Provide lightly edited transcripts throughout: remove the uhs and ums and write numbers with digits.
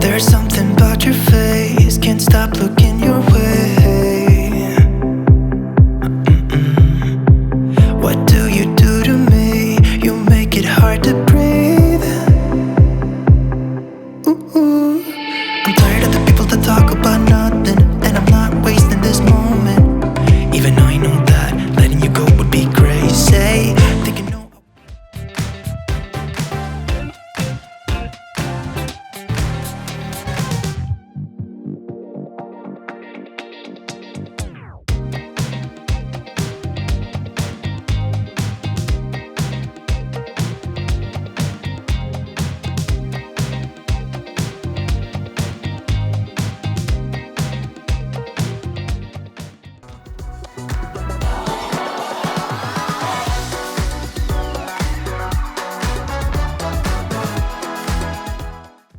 There's something about your face, can't stop looking your way. What do you do to me? You make it hard to breathe. Ooh. I'm tired of the people that talk about nothing, and I'm not wasting this moment. Even though I know that letting you go would be crazy. Thinking no.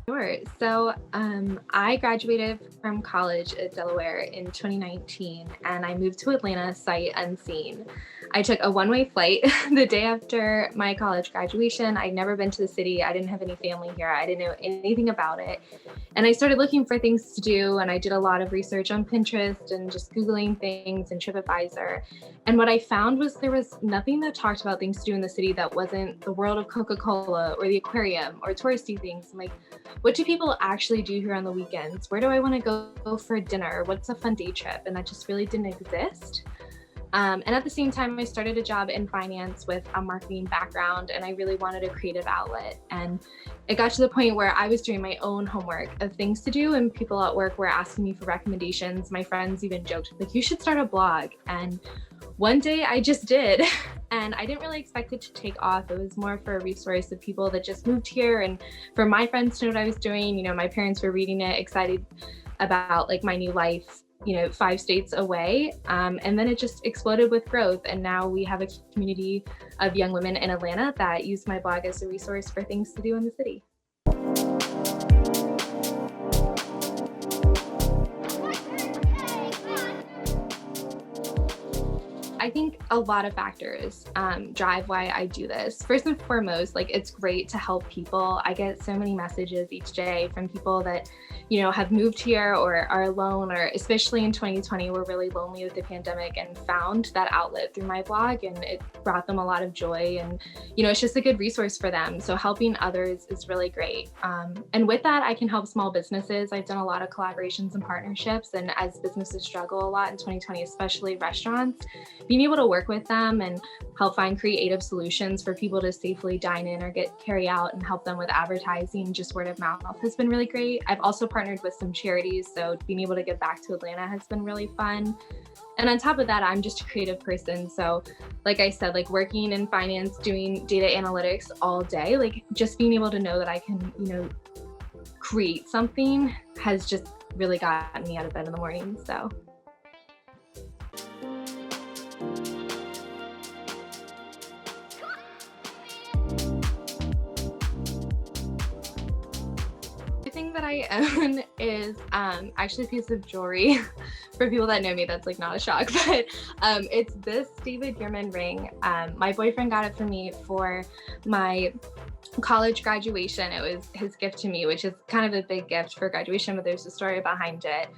Sure. So I graduated from college at Delaware in 2019, and I moved to Atlanta sight unseen. I took a one-way flight the day after my college graduation. I'd never been to the city. I didn't have any family here. I didn't know anything about it. And I started looking for things to do, and I did a lot of research on Pinterest and just Googling things and TripAdvisor. And what I found was there was nothing that talked about things to do in the city that wasn't the world of Coca-Cola or the aquarium or touristy things. I'm like, what do people actually do here on the weekends? Where do I want to go for dinner? What's a fun day trip? And that just really didn't exist. And at the same time, I started a job in finance with a marketing background, and I really wanted a creative outlet. And it got to the point where I was doing my own homework of things to do, and people at work were asking me for recommendations. My friends even joked, like, you should start a blog. And one day I just did. And I didn't really expect it to take off. It was more for a resource of people that just moved here, and for my friends to know what I was doing. You know, my parents were reading it, excited about like my new life, 5 states away. And then it just exploded with growth. And now we have a community of young women in Atlanta that use my blog as a resource for things to do in the city. I think a lot of factors drive why I do this. First and foremost, like, it's great to help people. I get so many messages each day from people that, have moved here or are alone, or especially in 2020, were really lonely with the pandemic and found that outlet through my blog, and it brought them a lot of joy. And, it's just a good resource for them. So helping others is really great. And with that, I can help small businesses. I've done a lot of collaborations and partnerships. And as businesses struggle a lot in 2020, especially restaurants, being able to work with them and help find creative solutions for people to safely dine in or get carry out, and help them with advertising, just word of mouth, has been really great. I've also partnered with some charities, so being able to give back to Atlanta has been really fun. And on top of that, I'm just a creative person. So like I said, like working in finance, doing data analytics all day, like just being able to know that I can, create something has just really gotten me out of bed in the morning. So. That I own is actually a piece of jewelry. For people that know me, that's like not a shock, but it's this David Yurman ring. My boyfriend got it for me for my college graduation. It was his gift to me, which is kind of a big gift for graduation, but there's a story behind it.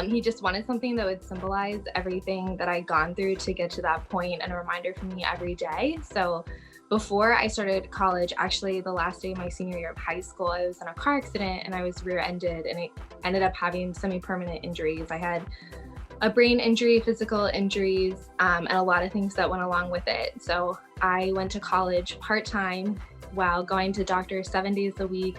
He just wanted something that would symbolize everything that I'd gone through to get to that point, and a reminder for me every day. So before I started college, actually the last day of my senior year of high school, I was in a car accident and I was rear-ended, and it ended up having semi-permanent injuries. I had a brain injury, physical injuries, and a lot of things that went along with it. So I went to college part-time while going to doctors 7 days a week.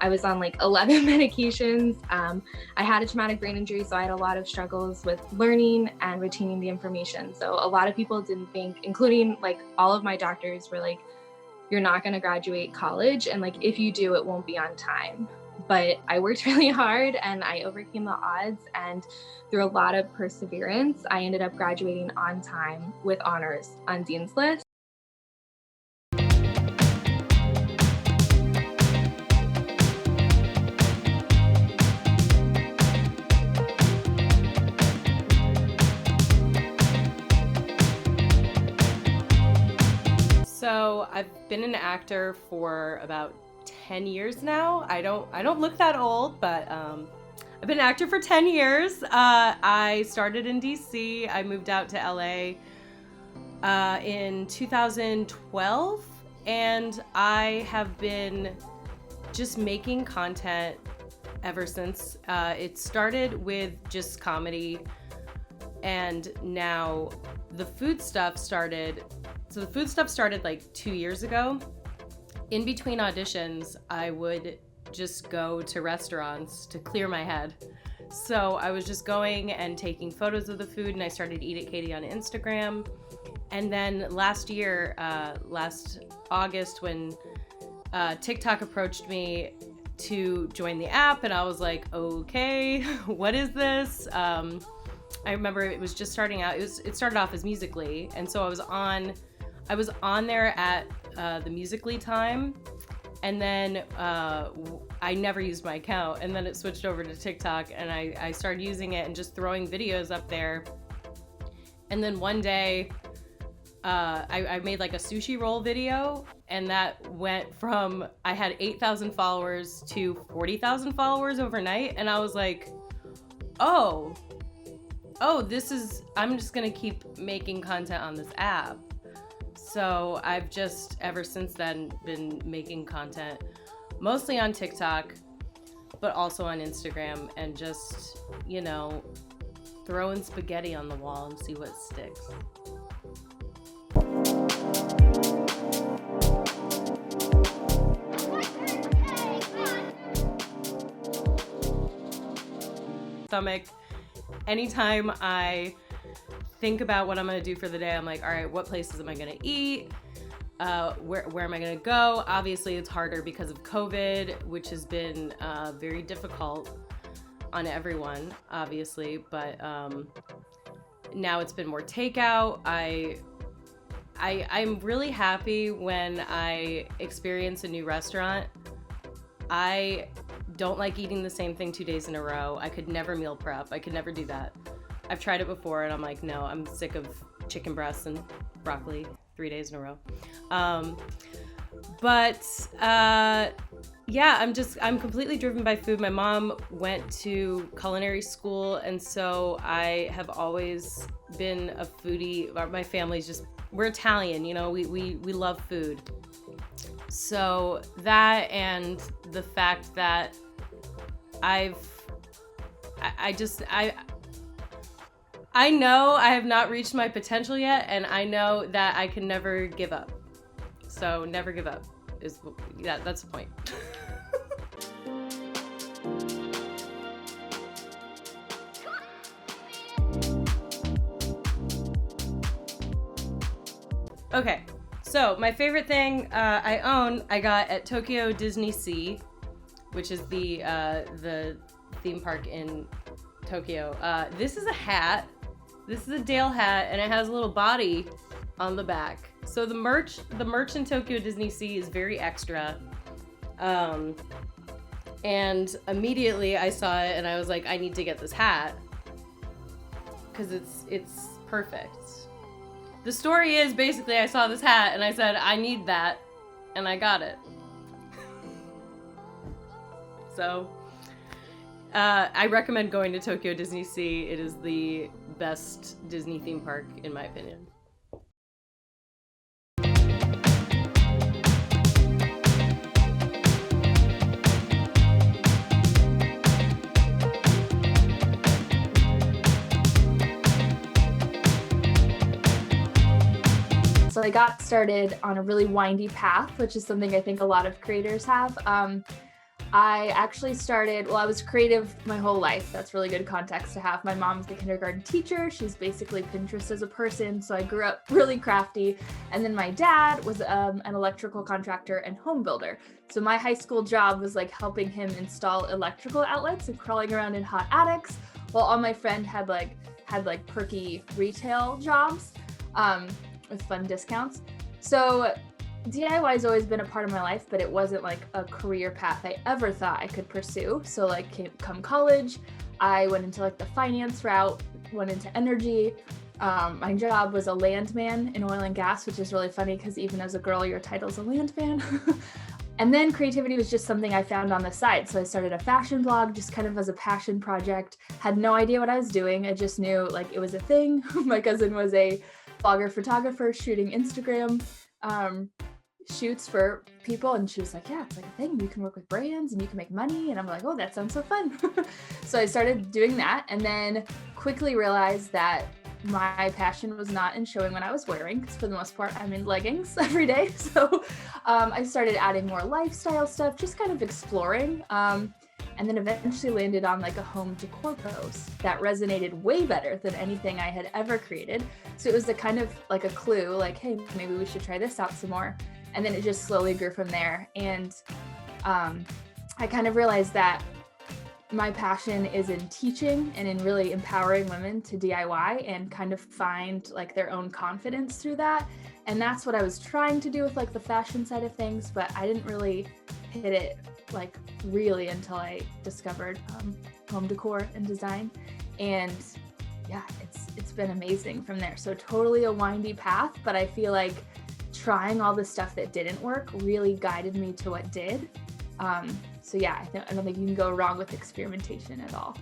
I was on like 11 medications. I had a traumatic brain injury, so I had a lot of struggles with learning and retaining the information. So a lot of people didn't think, including like all of my doctors, were like, you're not gonna graduate college, and like if you do, it won't be on time. But I worked really hard and I overcame the odds, and through a lot of perseverance, I ended up graduating on time with honors on Dean's List. So I've been an actor for about 10 years now. I don't look that old, but I've been an actor for 10 years. I started in DC. I moved out to LA in 2012, and I have been just making content ever since. It started with just comedy, and now the food stuff started. So the food stuff started like 2 years ago. In between auditions, I would just go to restaurants to clear my head. So I was just going and taking photos of the food, and I started Eat It Katie on Instagram. And then last year, last August, when TikTok approached me to join the app, and I was like, okay, what is this? I remember it was just starting out. It started off as Musical.ly, and so I was on there at the Musical.ly time. And then I never used my account, and then it switched over to TikTok, and I started using it and just throwing videos up there. And then one day, I made like a sushi roll video, and that went from, I had 8,000 followers to 40,000 followers overnight, and I was like, oh, I'm just gonna keep making content on this app. So I've just, ever since then, been making content mostly on TikTok, but also on Instagram, and just, throwing spaghetti on the wall and see what sticks. Stomach. Anytime I think about what I'm gonna do for the day, I'm like, all right, what places am I gonna eat? Where am I gonna go? Obviously, it's harder because of COVID, which has been very difficult on everyone, obviously. But now it's been more takeout. I'm really happy when I experience a new restaurant. I don't like eating the same thing 2 days in a row. I could never meal prep. I could never do that. I've tried it before, and I'm like, no, I'm sick of chicken breasts and broccoli 3 days in a row. Yeah, I'm completely driven by food. My mom went to culinary school, and so I have always been a foodie. My family's we're Italian, we love food. So that, and the fact that I know I have not reached my potential yet, and I know that I can never give up. So never give up that's the point. Okay, so my favorite thing I got at Tokyo Disney Sea, which is the theme park in Tokyo. This is a hat. This is a Dale hat, and it has a little body on the back. So the merch in Tokyo Disney Sea is very extra. And immediately I saw it, and I was like, I need to get this hat because it's perfect. The story is, basically, I saw this hat and I said, I need that, and I got it. So I recommend going to Tokyo Disney Sea. It is the best Disney theme park, in my opinion. So I got started on a really windy path, which is something I think a lot of creators have. I actually I was creative my whole life. That's really good context to have. My mom's a kindergarten teacher. She's basically Pinterest as a person. So I grew up really crafty. And then my dad was an electrical contractor and home builder. So my high school job was like helping him install electrical outlets and crawling around in hot attics, while all my friend had perky retail jobs with fun discounts. So DIY has always been a part of my life, but it wasn't like a career path I ever thought I could pursue. So come college, I went into the finance route, went into energy. My job was a landman in oil and gas, which is really funny because even as a girl, your title's a landman. And then creativity was just something I found on the side. So I started a fashion blog just kind of as a passion project. Had no idea what I was doing. I just knew like it was a thing. My cousin was a blogger photographer shooting Instagram shoots for people, and she was like, yeah, it's like a thing, you can work with brands and you can make money. And I'm like, oh, that sounds so fun. So I started doing that, and then quickly realized that my passion was not in showing what I was wearing, because for the most part I'm in leggings every day. So I started adding more lifestyle stuff, just kind of exploring, and then eventually landed on like a home decor post that resonated way better than anything I had ever created. So it was a kind of like a clue, like, hey, maybe we should try this out some more. And then it just slowly grew from there. And I kind of realized that my passion is in teaching and in really empowering women to DIY and kind of find like their own confidence through that. And that's what I was trying to do with like the fashion side of things, but I didn't really hit it like really until I discovered home decor and design. And yeah, it's been amazing from there. So totally a windy path, but I feel like trying all the stuff that didn't work really guided me to what did. So yeah, I don't think you can go wrong with experimentation at all.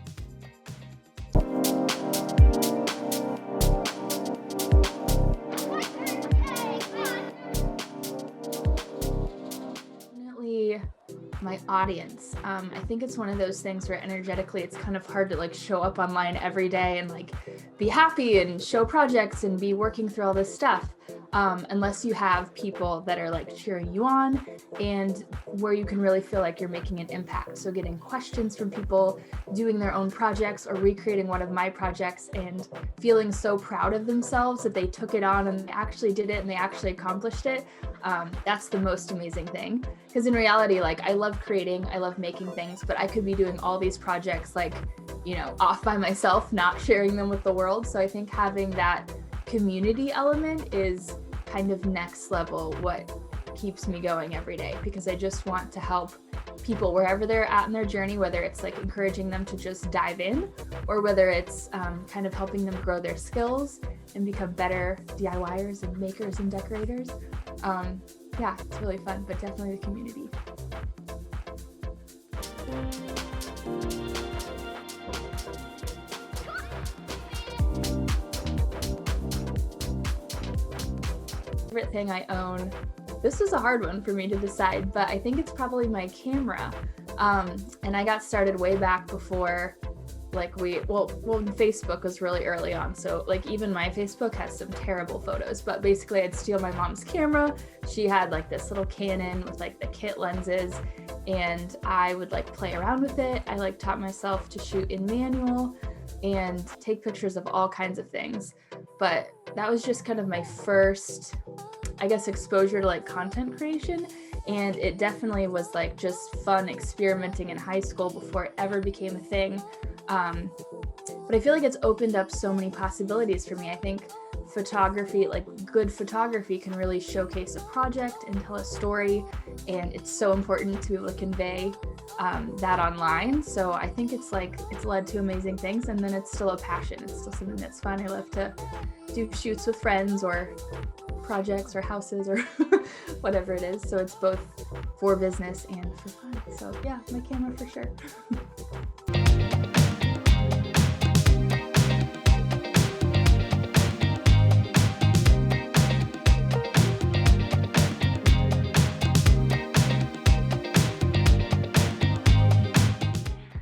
Definitely my audience. I think it's one of those things where energetically it's kind of hard to like show up online every day and like be happy and show projects and be working through all this stuff. Unless you have people that are like cheering you on and where you can really feel like you're making an impact. So getting questions from people, doing their own projects or recreating one of my projects and feeling so proud of themselves that they took it on and they actually did it and they actually accomplished it. That's the most amazing thing. Because in reality, like I love creating, I love making things, but I could be doing all these projects like, you know, off by myself, not sharing them with the world. So I think having that community element is kind of next level what keeps me going every day, because I just want to help people wherever they're at in their journey, whether it's like encouraging them to just dive in or whether it's kind of helping them grow their skills and become better DIYers and makers and decorators. Yeah, it's really fun, but definitely the community. Favorite thing I own. This is a hard one for me to decide, but I think it's probably my camera. And I got started way back before like Facebook was really early on. So like even my Facebook has some terrible photos, but basically I'd steal my mom's camera. She had like this little Canon with like the kit lenses, and I would like play around with it. I like taught myself to shoot in manual and take pictures of all kinds of things. But that was just kind of my first, I guess, exposure to like content creation. And it definitely was like just fun experimenting in high school before it ever became a thing. But I feel like it's opened up so many possibilities for me. I think photography, like good photography, can really showcase a project and tell a story. And it's so important to be able to convey that online. So I think it's led to amazing things, and then it's still a passion. It's still something that's fun. I love to do shoots with friends or projects or houses or whatever it is. So it's both for business and for fun. So yeah, my camera for sure.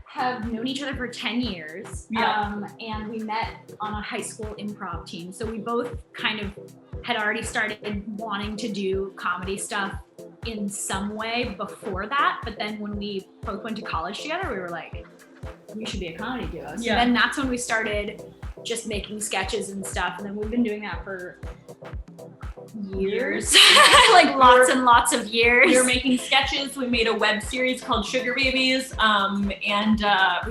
Have known each other for 10 years. Yeah. And we met on a high school improv team. So we both kind of had already started wanting to do comedy stuff in some way before that. But then when we both went to college together, we were like, we should be a comedy duo. So then that's when we started just making sketches and stuff. And then we've been doing that for years, like lots and lots of years. We were making sketches. We made a web series called Sugar Babies, and we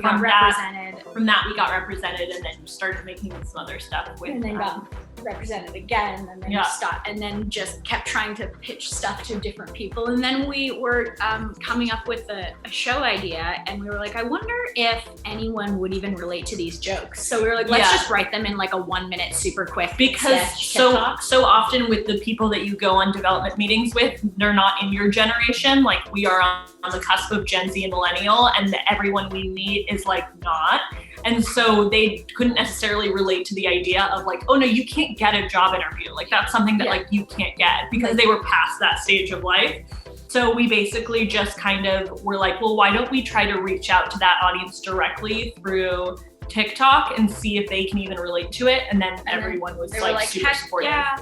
got represented. From that, we got represented, and then started making some other stuff with. And then got represented again, and then stopped, and then just kept trying to pitch stuff to different people. And then we were coming up with a show idea, and we were like, I wonder if anyone would even relate to these jokes. So we were like, let's just write them in like a 1 minute, super quick. Because so often with the people that you go on development meetings with, they're not in your generation. Like we are on the cusp of Gen Z and millennial, and everyone we meet is like not. And so they couldn't necessarily relate to the idea of like, oh no, you can't get a job interview. Like that's something that like you can't get, because they were past that stage of life. So we basically just kind of were like, well, why don't we try to reach out to that audience directly through TikTok and see if they can even relate to it. And then everyone was like super supportive. Yeah.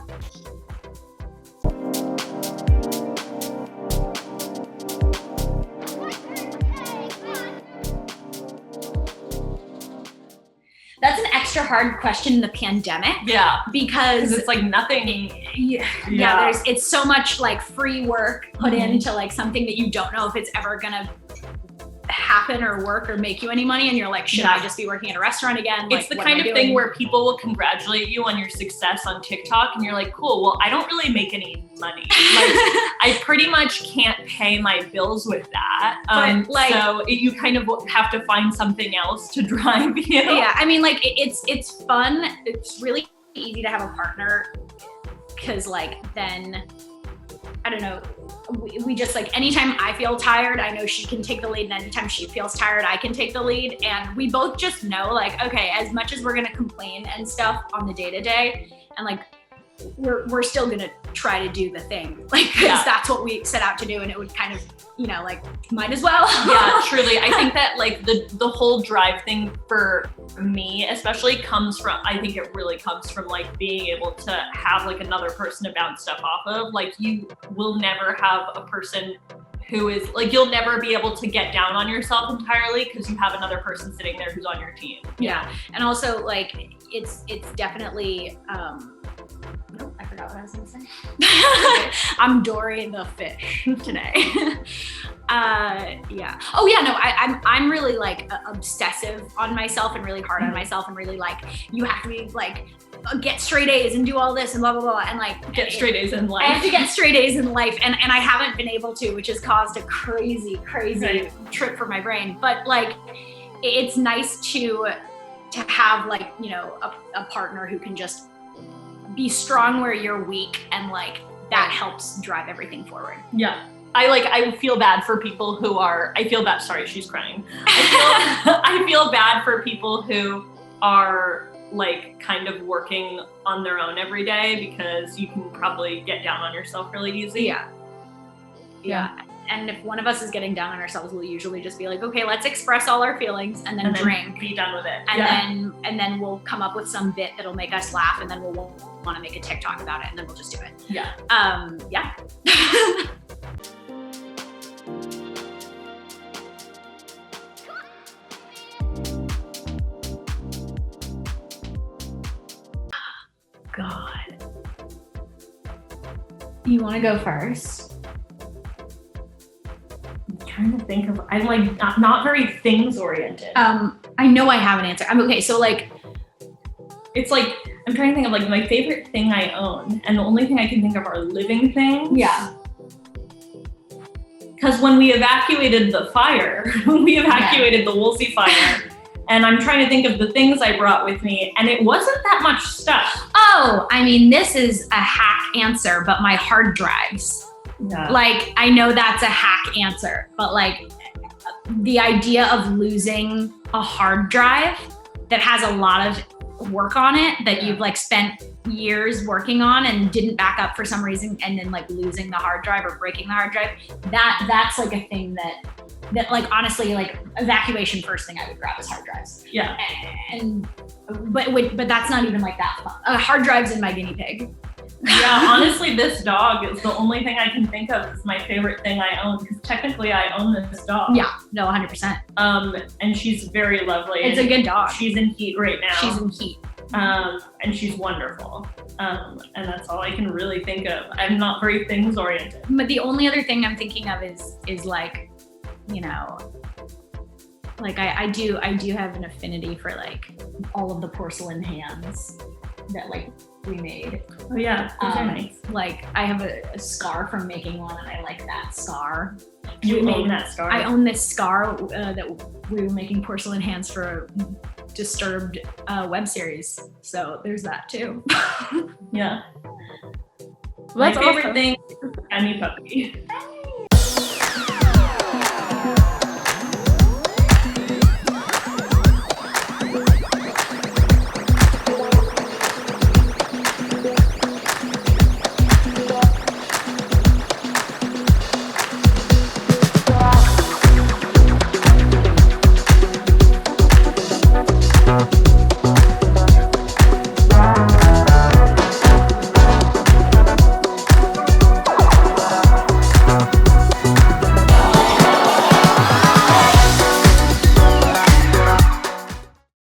That's an extra hard question in the pandemic. Yeah. Because it's like nothing. It's so much like free work put into like something that you don't know if it's ever gonna happen or work or make you any money, and you're like, should I just be working at a restaurant again? It's the kind of thing where people will congratulate you on your success on TikTok, and you're like, cool, well, I don't really make any money. Like I pretty much can't pay my bills with that. So you kind of have to find something else to drive you. Yeah, I mean, like it's fun. It's really easy to have a partner, because like then, I don't know, we just like, anytime I feel tired, I know she can take the lead, and anytime she feels tired, I can take the lead. And we both just know like, okay, as much as we're gonna complain and stuff on the day-to-day, and like we're still gonna try to do the thing, like, because that's what we set out to do, and it would kind of, you know, like, might as well. Yeah, truly. I think that like the whole drive thing for me especially comes from, I think it really comes from like being able to have like another person to bounce stuff off of. Like you will never have a person who is like, you'll never be able to get down on yourself entirely, because you have another person sitting there who's on your team. Yeah. And also like it's definitely I forgot what I was gonna say. I'm Dory the fish today. Oh yeah, no, I'm really like obsessive on myself and really hard on myself, and really like, you have to be like, get straight A's and do all this and blah blah blah, and like get straight A's in life. I have to get straight A's in life, and I haven't been able to, which has caused a crazy trip for my brain. But like, it's nice to have like, you know, a partner who can just be strong where you're weak, and like that helps drive everything forward. Yeah. I feel bad for people who are, sorry, she's crying. I feel bad for people who are like kind of working on their own every day, because you can probably get down on yourself really easy. Yeah. And if one of us is getting down on ourselves, we'll usually just be like, okay, let's express all our feelings, and then drink, be done with it. And then we'll come up with some bit that'll make us laugh, and then we'll want to make a TikTok about it, and then we'll just do it. Yeah. Yeah. God. You want to go first? Trying to think of, I'm like not very things oriented. I know I have an answer. Okay, so like, it's like, I'm trying to think of like my favorite thing I own, and the only thing I can think of are living things. Yeah. Because when we evacuated the fire, the Woolsey fire, and I'm trying to think of the things I brought with me, and it wasn't that much stuff. Oh, I mean, this is a hack answer, but my hard drives. Yeah. Like, I know that's a hack answer, but like the idea of losing a hard drive that has a lot of work on it that you've like spent years working on and didn't back up for some reason, and then like losing the hard drive or breaking the hard drive, that's like a thing that like, honestly, like evacuation, first thing I would grab is hard drives. Yeah. But that's not even like that fun. Hard drives and my guinea pig. Yeah, honestly, this dog is the only thing I can think of is my favorite thing I own, because technically I own this dog. Yeah, no, 100%. And she's very lovely. It's a good dog. She's in heat right now. She's in heat. And she's wonderful. And that's all I can really think of. I'm not very things oriented. But the only other thing I'm thinking of is like, you know, like I do have an affinity for like all of the porcelain hands. that like we made. Oh yeah, those are nice. Like I have a scar from making one, and I like that scar. You We own made- that scar. I own this scar that we were making porcelain hands for a Disturbed web series. So there's that too. Yeah. Well, My that's favorite awesome. thing is Annie Puppy.